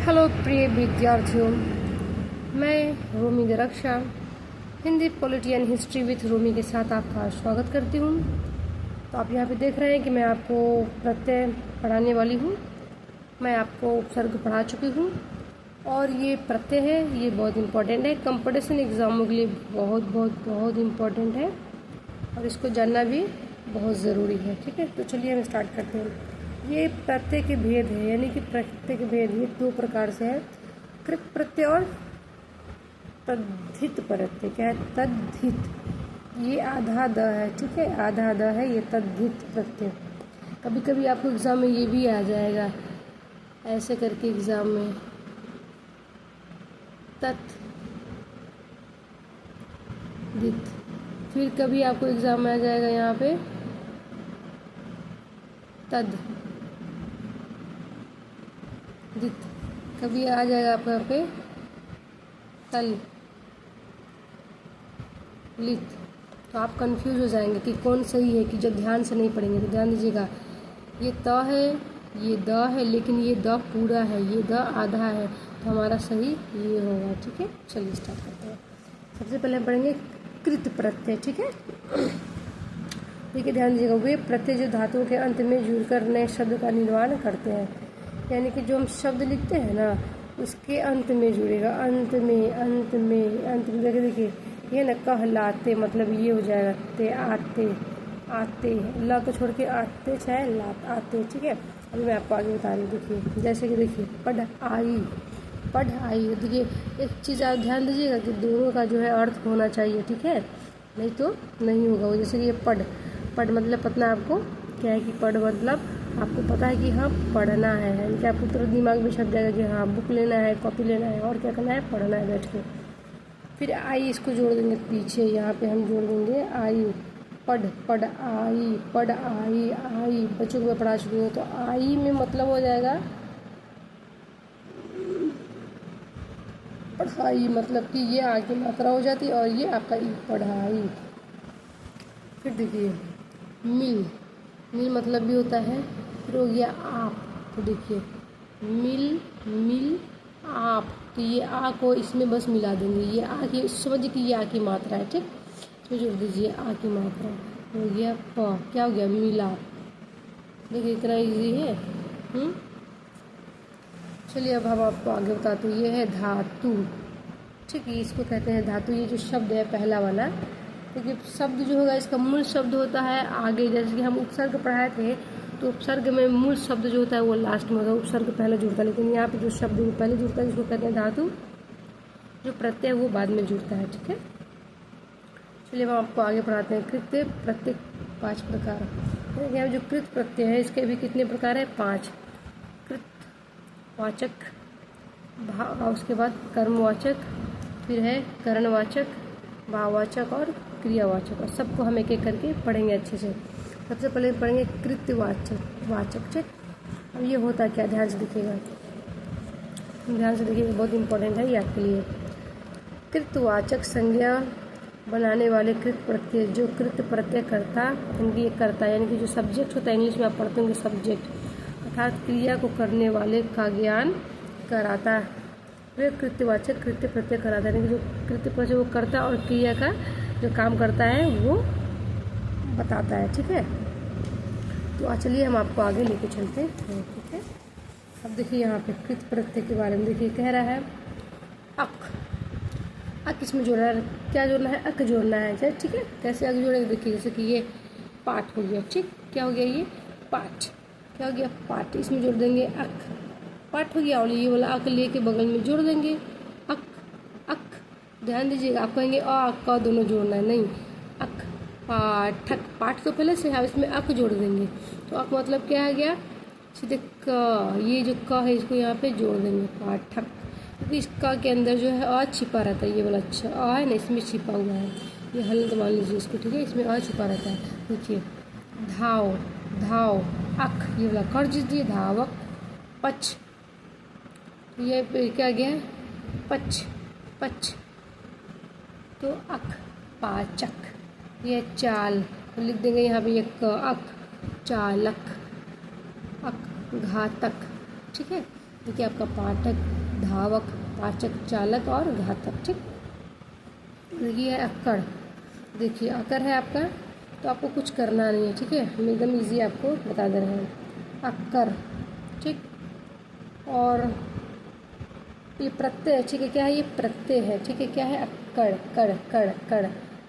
Hello प्रिय विद्यार्थियों, मैं Romi Darakhsha Hindi polity and history with Romi के साथ आपका स्वागत करती हूँ। तो आप यहाँ पे देख रहे हैं कि मैं आपको प्रत्यय पढ़ाने वाली हूँ। मैं आपको उपसर्ग पढ़ा चुकी हूँ और ये प्रत्यय है, ये बहुत इम्पोर्टेंट है, कंपटीशन एग्ज़ामों के लिए बहुत बहुत बहुत इम्पोर्टेंट है और इसको जानना भी बहुत ज़रूरी है। ठीक है, तो चलिए हम स्टार्ट करते हैं। ये प्रत्यय के भेद है, यानी कि प्रत्यय के भेद ये दो प्रकार से है, कृत प्रत्यय और तद्धित प्रत्यय। क्या है? तद्धित। ये आधा द है, ठीक है, आधा द है ये तद्धित प्रत्यय। कभी कभी आपको एग्ज़ाम में ये भी आ जाएगा ऐसे करके एग्ज़ाम में, तद्धित। फिर कभी आपको एग्ज़ाम में आ जाएगा यहाँ पे तद दित, कभी आ जाएगा आपको यहाँ पे तल लित। तो आप कंफ्यूज हो जाएंगे कि कौन सही है, कि जब ध्यान से नहीं पढ़ेंगे तो ध्यान दीजिएगा। ये त है, ये द है, लेकिन ये द पूरा है, ये द आधा है, तो हमारा सही ये होगा। ठीक है, चलिए स्टार्ट करते हैं। सबसे पहले हम पढ़ेंगे कृत प्रत्यय। ठीक है, देखिए ध्यान दीजिएगा, वे प्रत्यय जो धातुओं के अंत में जुड़कर नए शब्द का निर्माण करते हैं, यानी कि जो हम शब्द लिखते हैं ना उसके अंत में जुड़ेगा, अंत में देखिए ये ना कहलाते, मतलब ये हो जाएगा ते, आते ला को छोड़ के आते चाहे लात आते। ठीक है, अभी मैं आपको आगे बता रही हूँ। देखिए जैसे कि देखिए पढ़ आई। देखिए एक चीज़ आप ध्यान दीजिएगा कि दोनों का जो है अर्थ होना चाहिए। ठीक है, नहीं तो नहीं होगा। जैसे कि ये पढ़ मतलब पता आपको क्या है कि पढ़ मतलब आपको पता है कि हाँ पढ़ना है, यानी कि आपको पूरा दिमाग में छप जाएगा कि हाँ बुक लेना है, कॉपी लेना है और क्या करना है, पढ़ना है बैठ के। फिर आई, इसको जोड़ देंगे पीछे, यहाँ पे हम जोड़ देंगे आई। पढ़ आई बच्चों को मैं पढ़ा चुकी हूँ। तो आई में मतलब हो जाएगा पढ़ाई, मतलब कि ये आ की मात्रा हो जाती है और ये आपका ई, पढ़ाई। फिर देखिए मिल मतलब भी होता है। फिर हो गया आप, तो देखिए मिल आप, तो ये आ को इसमें बस मिला देंगे, ये आ की समझिए कि ये आ की मात्रा है। ठीक, इसमें जोड़ दीजिए आ की मात्रा, हो गया प, क्या हो गया मिलाप। देखिए इतना इजी है। चलिए अब हम आपको आगे बताते हैं। ये है धातु। ठीक है, इसको कहते हैं धातु। ये जो शब्द है पहला वाला, देखिए शब्द जो होगा इसका मूल शब्द होता है आगे, जैसे कि हम उपसर्ग पढ़ाए थे तो उपसर्ग में मूल शब्द जो होता है वो लास्ट में होता है, उपसर्ग पहले जुड़ता है, लेकिन यहाँ पे जो शब्द वो पहले जुड़ता है जिसको कहते हैं धातु, जो प्रत्यय वो बाद में जुड़ता है। ठीक है, चलिए हम आपको आगे पढ़ाते हैं। कृत्य प्रत्यय 5 प्रकार। यहाँ जो कृत प्रत्यय है इसके भी कितने प्रकार है? 5। कृतवाचक, उसके बाद कर्मवाचक, फिर है करणवाचक, भाववाचक और क्रियावाचक, और सबको हम एक एक करके पढ़ेंगे अच्छे से। सबसे पहले पढ़ेंगे कृतवाचक। ठीक, अब ये होता क्या, ध्यान से देखिएगा, बहुत इंपॉर्टेंट है ये आपके लिए। कृतवाचक संज्ञा बनाने वाले कृत प्रत्यय, जो कृत प्रत्यय करता यानी करता, यानी कि जो सब्जेक्ट होता है, इंग्लिश में आप पढ़ते होंगे सब्जेक्ट, अर्थात क्रिया को करने वाले का ज्ञान कराता। वे कृत्यवाचक कृत्य प्रत्यय कराता है, यानी कि जो कृत्य प्रत्यय वो करता और क्रिया का जो काम करता है वो बताता है। ठीक है, तो चलिए हम आपको आगे लेके चलते हैं। ठीक है, अब देखिए यहाँ पे कृत प्रत्यय के बारे में देखिए कह रहा है अक इसमें जोड़ना है, क्या जोड़ना है? अक जोड़ना है। ठीक है, कैसे अक जोड़ेंगे? देखिए जैसे कि ये पाठ हो गया। ठीक, क्या हो गया? ये पाठ, क्या हो गया? पाठ, इसमें जोड़ देंगे अक, पाठ हो गया, और ये वाला अक लेके बगल में जोड़ देंगे अक। ध्यान दीजिएगा, आप कहेंगे अ क दोनों जोड़ना है, नहीं, अक पाठक, पाठ तो पहले से है, इसमें अक जोड़ देंगे, तो अक मतलब क्या आ गया? सीधे क, ये जो क है इसको यहाँ पे जोड़ देंगे पाठक, क्योंकि इस क के अंदर जो है अ छिपा रहता है, ये वाला अच्छा अ है ना इसमें छिपा हुआ है, ये हल मान लीजिए इसको। ठीक है, इसमें अ छिपा रहता है। देखिए धाव अक, ये वाला कर दीजिए धावक। पच, ये क्या गया? पच, तो अक पाचक। ये चाल, तो लिख देंगे यहाँ पे एक अक, चालक, अक घातक। ठीक है, देखिए आपका पाठक, धावक, पाचक, चालक और घातक। ठीक, देखिए है अक्कड़। देखिए अकर है आपका, तो आपको कुछ करना नहीं है। ठीक है, हम एकदम इजी आपको बता दे रहे हैं। अक्कर, ठीक। और ये प्रत्यय, ठीक है, क्या है? ये प्रत्यय है। ठीक है, क्या है? अक्कड़, कड़ कड़ कड़,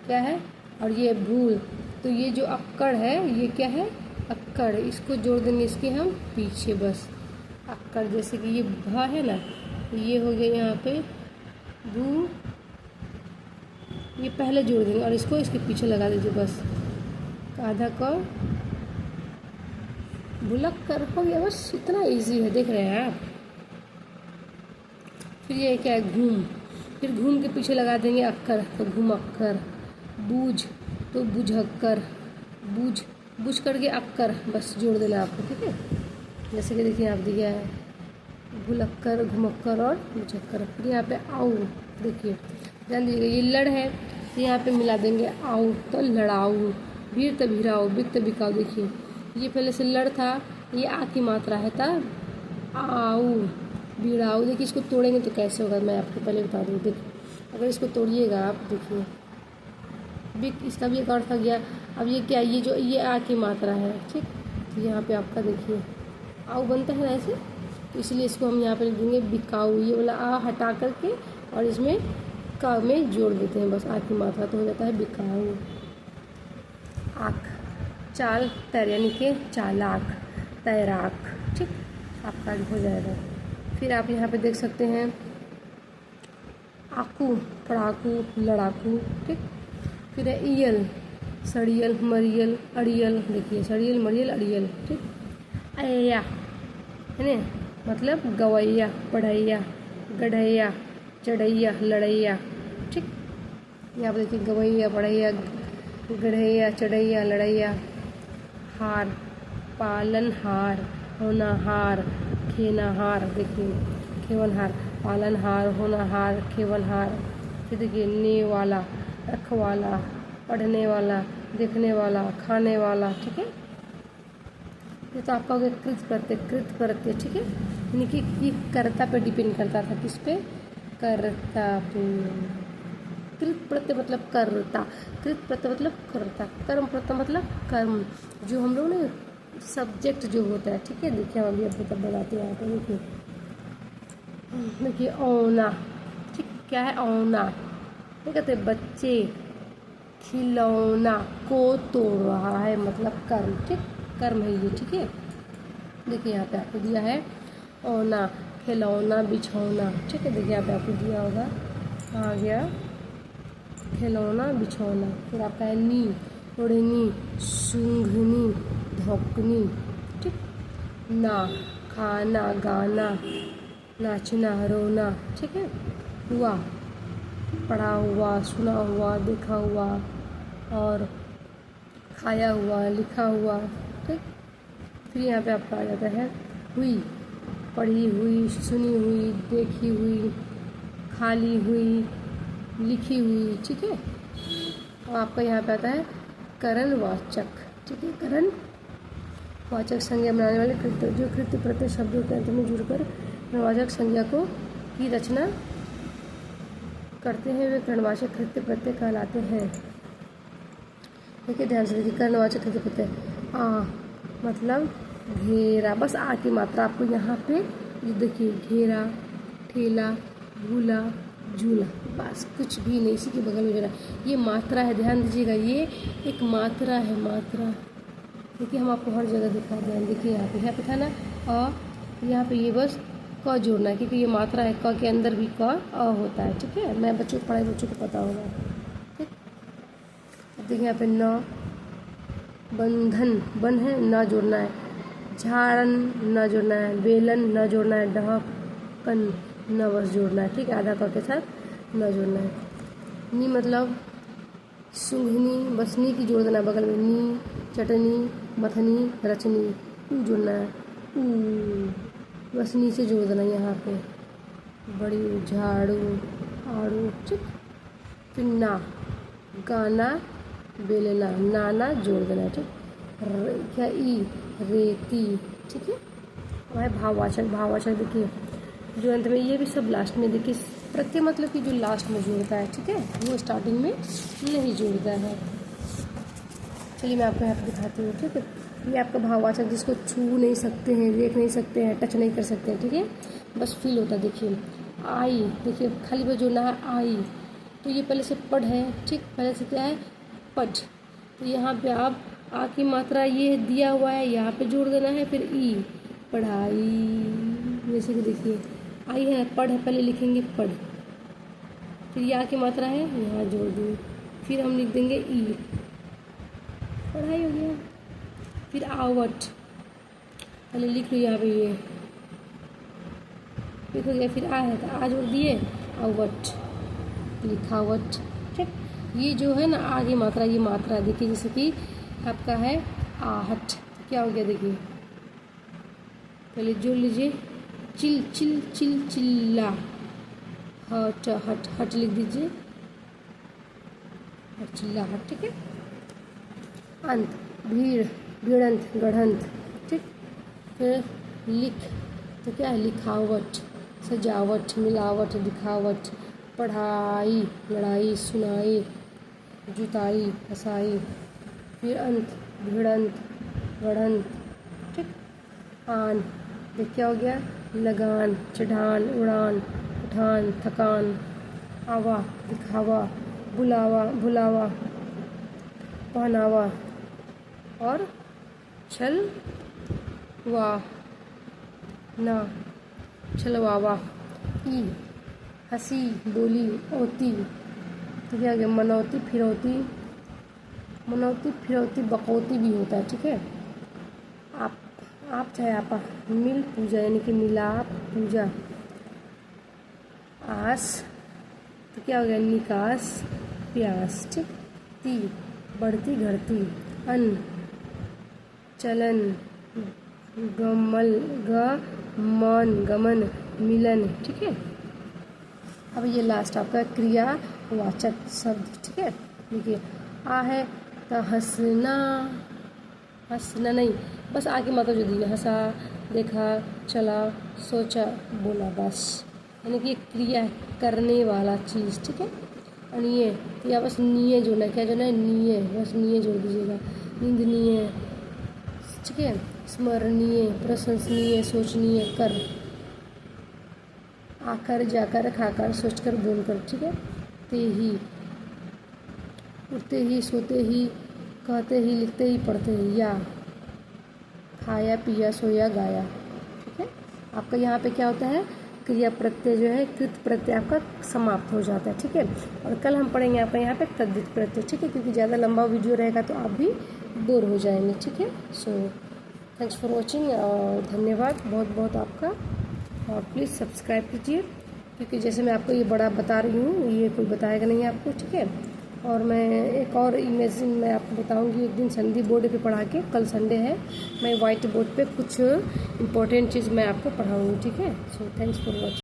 क्या है? और ये भूल, तो ये जो अक्कड़ है ये क्या है? अक्कड़। इसको जोड़ देंगे इसके हम पीछे बस। अक्कड़, जैसे कि ये भ है ना, ये हो गया यहाँ पे भू, ये पहले जोड़ देंगे और इसको इसके पीछे लगा दीजिए बस। आधा क, भुलक्कर हो गया। बस इतना इजी है, देख रहे हैं आप। फिर ये क्या है? घूम, फिर घूम के पीछे लगा देंगे अक्कर, तो घुमक्कर। बूझ, तो बुझक्कर, बूझ, बुझ करके अक्कर, बस जोड़ देना आपको। ठीक है, जैसे कि देखिए आप दिया है भुलक्कर, घुमक्कर और बुझक्कर। फिर यहाँ पे आऊ, देखिए ध्यान दीजिएगा, ये लड़ है, तो यहाँ पे मिला देंगे आऊ, तो लड़ाऊ। भीड़ तो भिराऊ, बिक तो बिकाऊ। देखिए ये पहले से लड़ था, ये आ की मात्रा है, तब आऊ, भिड़ाऊ। देखिए इसको तोड़ेंगे तो कैसे होगा, मैं आपको पहले बता दूँ। देखिए अगर इसको तोड़िएगा आप, देखिए बिक, इसका भी एक अर्थ आ गया। अब ये क्या, ये जो ये आ की मात्रा है, ठीक, तो यहाँ पे आपका देखिए आऊ बनता है ना ऐसे, तो इसलिए इसको हम यहाँ पे लिख देंगे बिकाऊ। ये वाला आ हटा करके और इसमें का में जोड़ देते हैं बस, आ की मात्रा, तो हो जाता है बिकाऊ। आँख, चाल, तैर, यानी कि चालाक, तैराक। ठीक, आपका हो जाएगा। फिर आप यहाँ पे देख सकते हैं आकू, पढ़ाकू, लड़ाकू। ठीक, फिर है ईयल, सड़ियल, मरियल, अड़ियल। देखिए सड़ियल, मरियल, अड़ियल। ठीक, अय्या है ना, मतलब गवैया, पढ़ैया, गढ़ैया, चढ़ैया, लड़ैया। ठीक, यहाँ पर देखिए गवैया, पढ़ैया, गढ़ैया, चढ़ैया, लड़ैया। हार, पालनहार, होनहार, खेनहार। देखिए खेवनहार, पालनहार, होनहार, खेवनहार। फिर देखिए नेवाला, रखवाला, पढ़ने वाला, देखने वाला, खाने वाला। ठीक है, ये तो आपका हो गया कृत प्रत्यय। कृत प्रत्यय, ठीक है, यानी कि ये कर्ता पे डिपेंड करता था, किस पे? कर्ता पे। कृत प्रत्यय मतलब कर्ता, कृत प्रत्यय मतलब कर्ता, कर्म प्रत्यय मतलब कर्म, जो हम लोग ने सब्जेक्ट जो होता है। ठीक है, देखिए हम अभी आपको तब बताते हैं। यहाँ पे देखिए, देखिए औना। ठीक, क्या है? औना, ये कहते हैं बच्चे। खिलौना, को तोड़ रहा है, मतलब कर्म। ठीक, कर्म है ये। ठीक है, देखिए यहाँ पे आपको दिया है औना, खिलौना, बिछौना। ठीक है, देखिए यहाँ पे आपको दिया होगा, आ गया खिलौना, बिछौना। फिर आपका है नी, ओढ़नी, सूंघनी, धोकनी। ठीक, ना, खाना, गाना, नाचना, रोना। ठीक है, हुआ, पढ़ा हुआ, सुना हुआ, देखा हुआ और खाया हुआ, लिखा हुआ। ठीक, फिर यहाँ पे आपका आ जाता है हुई, पढ़ी हुई, सुनी हुई, देखी हुई, खाली हुई, लिखी हुई। ठीक है, और आपका यहाँ पे आता है करणवाचक। ठीक है, करण वाचक संज्ञा बनाने वाले कृत्य, जो कृत्य प्रत्यय शब्दों के अंत में जुड़कर करणवाचक संज्ञा को की रचना करते हैं, वे करणवाचक कृत्य प्रत्यय कहलाते हैं। देखिए ध्यान से देखिए, करणवाचक कृत्य प्रत्यय। आ मतलब घेरा, बस आ की मात्रा आपको यहाँ पे देखिए, घेरा, ठेला, भूला, झूला, बस कुछ भी नहीं, इसी के बगल में जरा ये मात्रा है, ध्यान दीजिएगा, ये एक मात्रा है, मात्रा। देखिए हम आपको हर जगह दिखा दें। देखिए यहाँ पे था ना अ, यहाँ पे ये बस क जोड़ना है, क्योंकि ये मात्रा है, क के अंदर भी क अ होता है। ठीक है, मैं बच्चों को पढ़ाई, बच्चों को पता होगा। ठीक, देखिए यहाँ पे न, बंधन, बन है, न जोड़ना है। झाड़न, न जोड़ना है। बेलन, न जोड़ना है। ढहकन, न बस जोड़ना है। ठीक है, आधा क के साथ न जोड़ना है। नी मतलब सूंघनी, बस नी की जोड़ देना है बगल में। नी, चटनी, मथनी, रचनी, ऊ जोड़ना है। ऊ बस नी से जोड़ देना यहाँ पे। बड़ी, झाड़ू, आड़ू। ठीक, फिर ना, गाना, बेलना, नाना जोड़ देना है। ठीक, क्या ई, रेती। ठीक है, वह भाववाचक। भाववाचक देखिए जो अंत में, ये भी सब लास्ट में। देखिए प्रत्यय मतलब कि जो लास्ट में जोड़ता है, ठीक है, वो स्टार्टिंग में नहीं जोड़ता है। चलिए मैं आपको यहाँ पर दिखाती हूँ, ठीक है। ये आपका भाववाचक जिसको छू नहीं सकते हैं, देख नहीं सकते हैं, टच नहीं कर सकते हैं, ठीक है, बस फील होता है। देखिए आई, देखिए खाली बस जोड़ना है आई, तो ये पहले से पढ़ है, ठीक, पहले से क्या है पढ़, तो यहाँ पे आप आ की मात्रा ये दिया हुआ है, यहाँ पे जोड़ देना है, फिर ई पढ़ाई, जैसे कि देखिए आई है, पढ़ है, पहले लिखेंगे पढ़, फिर यहाँ की मात्रा है यहाँ जोड़ देंगे, फिर हम लिख देंगे ई, पढ़ाई हो गया। फिर आवट, पहले लिख लो यहाँ पे ये, फिर हो गया, फिर आ है तो आ जोड़ दिए, आवट, लिखावट, ठीक। ये जो है ना आगे मात्रा, ये मात्रा देखिए, जैसे कि आपका है आहट, क्या हो गया देखिए, पहले जोड़ लीजिए, चिल चिल चिल चिल्ला, हट हट हट लिख दीजिए, चिल्लाहट, ठीक है। अंत, भीड़, भिड़ंत, गढ़ंत, ठीक। फिर लिख, तो क्या है लिखावट, सजावट, मिलावट, दिखावट, पढ़ाई, लड़ाई, सुनाई, जुताई, फसाई। फिर अंत, भिड़ंत, गढ़ंत, ठीक। आन, देख क्या हो गया, लगान, चढ़ान, उड़ान, उठान, थकान। आवा, दिखावा, बुलावा, भुलावा, पहनावा, और छल वा ना, छलवावा। ई, हंसी, बोली, ओती, तो क्या हो गया मनौती, फिरौती, मनौती, फिरौती, बकौती भी होता है, ठीक है। आप चाहे आपा, मिल, पूजा यानी कि मिलाप, पूजा। आस, तो क्या हो गया निकास, प्यास, ठीक। ती, बढ़ती घटती। अन, चलन, गमल, गमन, गमन, मिलन, ठीक है। अब ये लास्ट आपका क्रियावाचक शब्द, ठीक है। देखिए आ है तो हंसना, हंसना नहीं, बस आगे मात्रा जो दी है, हंसा, देखा, चला, सोचा, बोला, बस, यानी कि क्रिया करने वाला चीज़, ठीक है। और ये तो या बस निये जोड़ना है, क्या जोड़ना है निये, बस निये जोड़ दीजिएगा, निंदनीय, ठीक है, स्मरणीय, प्रशंसनीय, सोचनीय, कर, आकर, जाकर, खाकर, सोचकर, बोलकर, ठीक है। ते ही, उठते ही, सोते ही, कहते ही, लिखते ही, पढ़ते ही। या, खाया, पिया, सोया, गाया, ठीक है। आपका यहाँ पे क्या होता है, क्रिया प्रत्यय जो है, कृत प्रत्यय आपका समाप्त हो जाता है, ठीक है। और कल हम पढ़ेंगे आपका यहाँ पे तद्धित प्रत्यय, ठीक है, क्योंकि ज़्यादा लंबा वीडियो रहेगा तो आप भी बोर हो जाएंगे, ठीक है। सो थैंक्स फॉर वॉचिंग, और धन्यवाद बहुत बहुत आपका, और प्लीज़ सब्सक्राइब कीजिए, क्योंकि जैसे मैं आपको ये बड़ा बता रही हूँ, ये कोई बताएगा नहीं आपको, ठीक है। और मैं एक और इमेज मैं आपको बताऊंगी एक दिन संधि बोर्ड पे पढ़ा के, कल संडे है, मैं वाइट बोर्ड पे कुछ इम्पोर्टेंट चीज़ मैं आपको पढ़ाऊंगी, ठीक है। So thanks for watching.